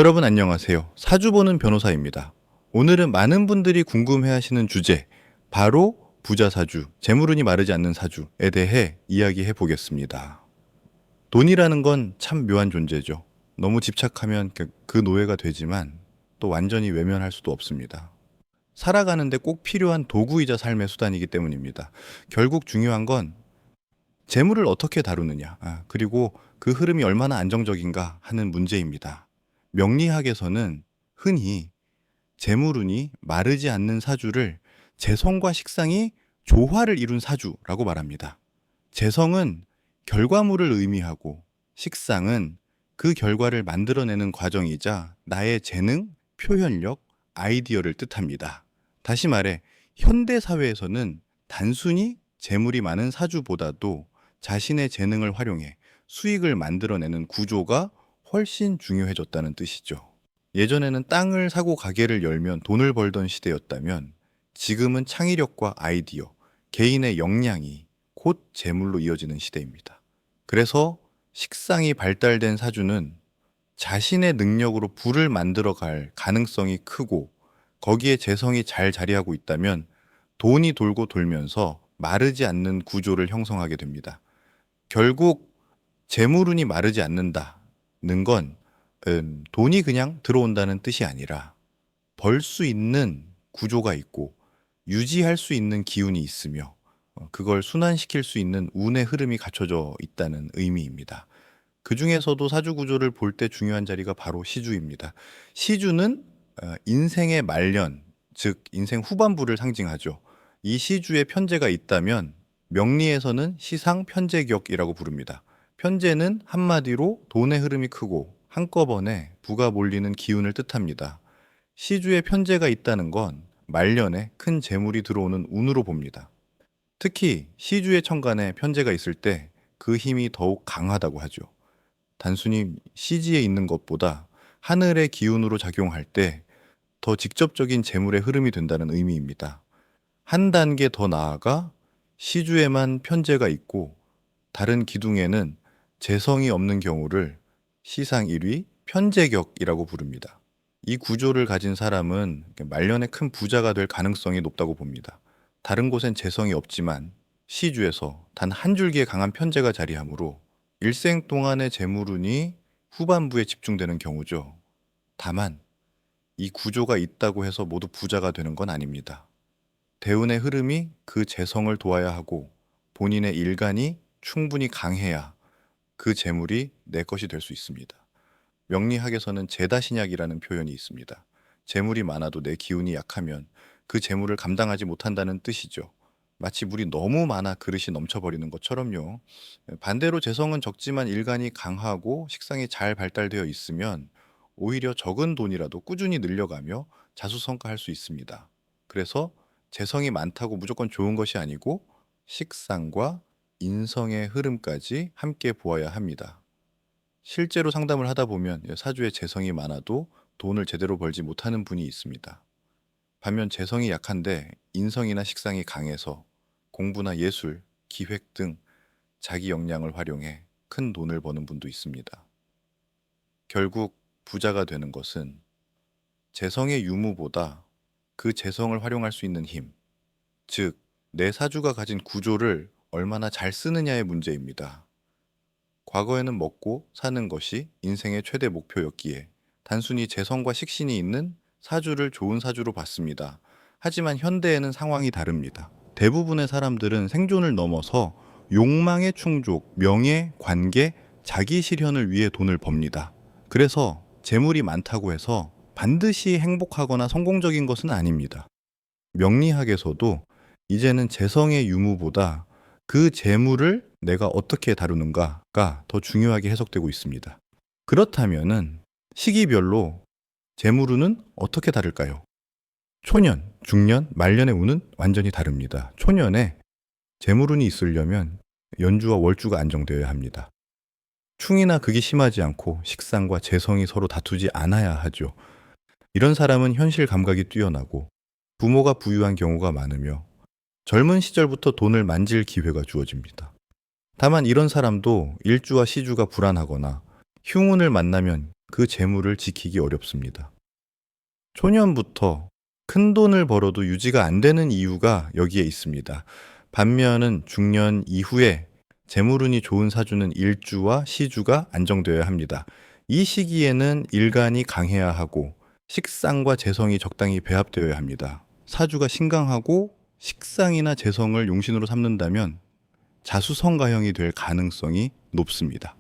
여러분 안녕하세요. 사주 보는 변호사입니다. 오늘은 많은 분들이 궁금해하시는 주제, 바로 부자 사주, 재물운이 마르지 않는 사주에 대해 이야기해 보겠습니다. 돈이라는 건 참 묘한 존재죠. 너무 집착하면 그 노예가 되지만 또 완전히 외면할 수도 없습니다. 살아가는데 꼭 필요한 도구이자 삶의 수단이기 때문입니다. 결국 중요한 건 재물을 어떻게 다루느냐, 그리고 그 흐름이 얼마나 안정적인가 하는 문제입니다. 명리학에서는 흔히 재물운이 마르지 않는 사주를 재성과 식상이 조화를 이룬 사주라고 말합니다. 재성은 결과물을 의미하고 식상은 그 결과를 만들어내는 과정이자 나의 재능, 표현력, 아이디어를 뜻합니다. 다시 말해 현대 사회에서는 단순히 재물이 많은 사주보다도 자신의 재능을 활용해 수익을 만들어내는 구조가 훨씬 중요해졌다는 뜻이죠. 예전에는 땅을 사고 가게를 열면 돈을 벌던 시대였다면 지금은 창의력과 아이디어, 개인의 역량이 곧 재물로 이어지는 시대입니다. 그래서 식상이 발달된 사주는 자신의 능력으로 부를 만들어갈 가능성이 크고 거기에 재성이 잘 자리하고 있다면 돈이 돌고 돌면서 마르지 않는 구조를 형성하게 됩니다. 결국 재물운이 마르지 않는다는 건 돈이 그냥 들어온다는 뜻이 아니라 벌 수 있는 구조가 있고 유지할 수 있는 기운이 있으며 그걸 순환시킬 수 있는 운의 흐름이 갖춰져 있다는 의미입니다. 그 중에서도 사주 구조를 볼 때 중요한 자리가 바로 시주입니다. 시주는 인생의 말년, 즉 인생 후반부를 상징하죠. 이 시주에 편재가 있다면 명리에서는 시상 편재격이라고 부릅니다. 편재는 한마디로 돈의 흐름이 크고 한꺼번에 부가 몰리는 기운을 뜻합니다. 시주에 편재가 있다는 건 말년에 큰 재물이 들어오는 운으로 봅니다. 특히 시주의 천간에 편재가 있을 때 그 힘이 더욱 강하다고 하죠. 단순히 시지에 있는 것보다 하늘의 기운으로 작용할 때 더 직접적인 재물의 흐름이 된다는 의미입니다. 한 단계 더 나아가 시주에만 편재가 있고 다른 기둥에는 재성이 없는 경우를 시상 1위 편재격이라고 부릅니다. 이 구조를 가진 사람은 말년에 큰 부자가 될 가능성이 높다고 봅니다. 다른 곳엔 재성이 없지만 시주에서 단 한 줄기의 강한 편재가 자리하므로 일생 동안의 재물운이 후반부에 집중되는 경우죠. 다만 이 구조가 있다고 해서 모두 부자가 되는 건 아닙니다. 대운의 흐름이 그 재성을 도와야 하고 본인의 일간이 충분히 강해야 그 재물이 내 것이 될 수 있습니다. 명리학에서는 재다신약이라는 표현이 있습니다. 재물이 많아도 내 기운이 약하면 그 재물을 감당하지 못한다는 뜻이죠. 마치 물이 너무 많아 그릇이 넘쳐버리는 것처럼요. 반대로 재성은 적지만 일간이 강하고 식상이 잘 발달되어 있으면 오히려 적은 돈이라도 꾸준히 늘려가며 자수성가할 수 있습니다. 그래서 재성이 많다고 무조건 좋은 것이 아니고 식상과 인성의 흐름까지 함께 보아야 합니다. 실제로 상담을 하다 보면 사주에 재성이 많아도 돈을 제대로 벌지 못하는 분이 있습니다. 반면 재성이 약한데 인성이나 식상이 강해서 공부나 예술, 기획 등 자기 역량을 활용해 큰 돈을 버는 분도 있습니다. 결국 부자가 되는 것은 재성의 유무보다 그 재성을 활용할 수 있는 힘, 즉 내 사주가 가진 구조를 얼마나 잘 쓰느냐의 문제입니다. 과거에는 먹고 사는 것이 인생의 최대 목표였기에 단순히 재성과 식신이 있는 사주를 좋은 사주로 봤습니다. 하지만 현대에는 상황이 다릅니다. 대부분의 사람들은 생존을 넘어서 욕망의 충족, 명예, 관계, 자기 실현을 위해 돈을 법니다. 그래서 재물이 많다고 해서 반드시 행복하거나 성공적인 것은 아닙니다. 명리학에서도 이제는 재성의 유무보다 그 재물을 내가 어떻게 다루는가가 더 중요하게 해석되고 있습니다. 그렇다면은 시기별로 재물운은 어떻게 다를까요? 초년, 중년, 말년의 운은 완전히 다릅니다. 초년에 재물운이 있으려면 연주와 월주가 안정되어야 합니다. 충이나 극이 심하지 않고 식상과 재성이 서로 다투지 않아야 하죠. 이런 사람은 현실 감각이 뛰어나고 부모가 부유한 경우가 많으며 젊은 시절부터 돈을 만질 기회가 주어집니다. 다만 이런 사람도 일주와 시주가 불안하거나 흉운을 만나면 그 재물을 지키기 어렵습니다. 초년부터 큰 돈을 벌어도 유지가 안 되는 이유가 여기에 있습니다. 반면은 중년 이후에 재물운이 좋은 사주는 일주와 시주가 안정되어야 합니다. 이 시기에는 일간이 강해야 하고 식상과 재성이 적당히 배합되어야 합니다. 사주가 신강하고 식상이나 재성을 용신으로 삼는다면 자수성가형이 될 가능성이 높습니다.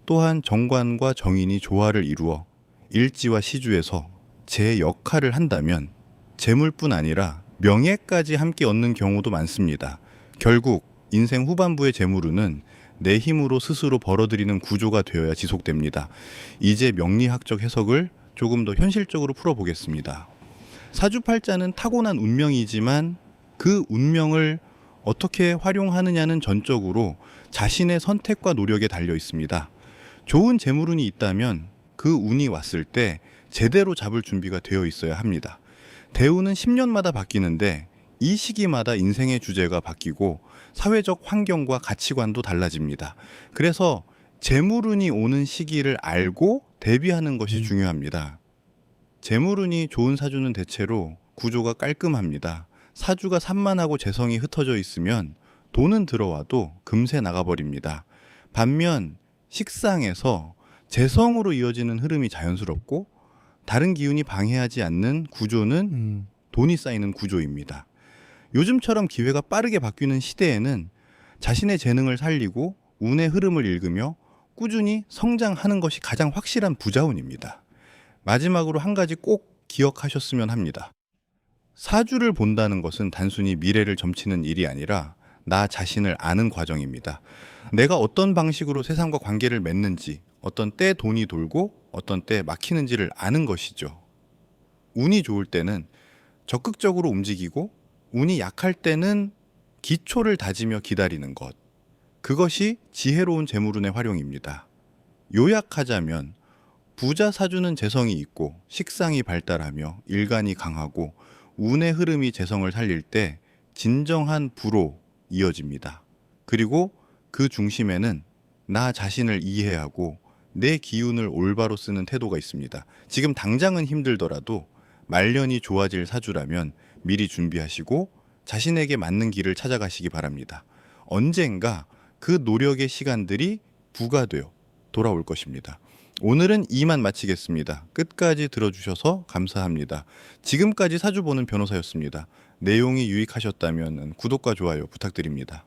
또한 정관과 정인이 조화를 이루어 일지와 시주에서 제 역할을 한다면 재물뿐 아니라 명예까지 함께 얻는 경우도 많습니다. 결국 인생 후반부의 재물운은 내 힘으로 스스로 벌어들이는 구조가 되어야 지속됩니다. 이제 명리학적 해석을 조금 더 현실적으로 풀어보겠습니다. 사주팔자는 타고난 운명이지만 그 운명을 어떻게 활용하느냐는 전적으로 자신의 선택과 노력에 달려 있습니다. 좋은 재물운이 있다면 그 운이 왔을 때 제대로 잡을 준비가 되어 있어야 합니다. 대운은 10년마다 바뀌는데 이 시기마다 인생의 주제가 바뀌고 사회적 환경과 가치관도 달라집니다. 그래서 재물운이 오는 시기를 알고 대비하는 것이 중요합니다. 재물운이 좋은 사주는 대체로 구조가 깔끔합니다. 사주가 산만하고 재성이 흩어져 있으면 돈은 들어와도 금세 나가버립니다. 반면 식상에서 재성으로 이어지는 흐름이 자연스럽고 다른 기운이 방해하지 않는 구조는 돈이 쌓이는 구조입니다. 요즘처럼 기회가 빠르게 바뀌는 시대에는 자신의 재능을 살리고 운의 흐름을 읽으며 꾸준히 성장하는 것이 가장 확실한 부자운입니다. 마지막으로 한 가지 꼭 기억하셨으면 합니다. 사주를 본다는 것은 단순히 미래를 점치는 일이 아니라 나 자신을 아는 과정입니다. 내가 어떤 방식으로 세상과 관계를 맺는지, 어떤 때 돈이 돌고 어떤 때 막히는지를 아는 것이죠. 운이 좋을 때는 적극적으로 움직이고 운이 약할 때는 기초를 다지며 기다리는 것. 그것이 지혜로운 재물운의 활용입니다. 요약하자면 부자 사주는 재성이 있고 식상이 발달하며 일간이 강하고 운의 흐름이 재성을 살릴 때 진정한 부로 이어집니다. 그리고 그 중심에는 나 자신을 이해하고 내 기운을 올바로 쓰는 태도가 있습니다. 지금 당장은 힘들더라도 말년이 좋아질 사주라면 미리 준비하시고 자신에게 맞는 길을 찾아가시기 바랍니다. 언젠가 그 노력의 시간들이 부가되어 돌아올 것입니다. 오늘은 이만 마치겠습니다. 끝까지 들어주셔서 감사합니다. 지금까지 사주 보는 변호사였습니다. 내용이 유익하셨다면 구독과 좋아요 부탁드립니다.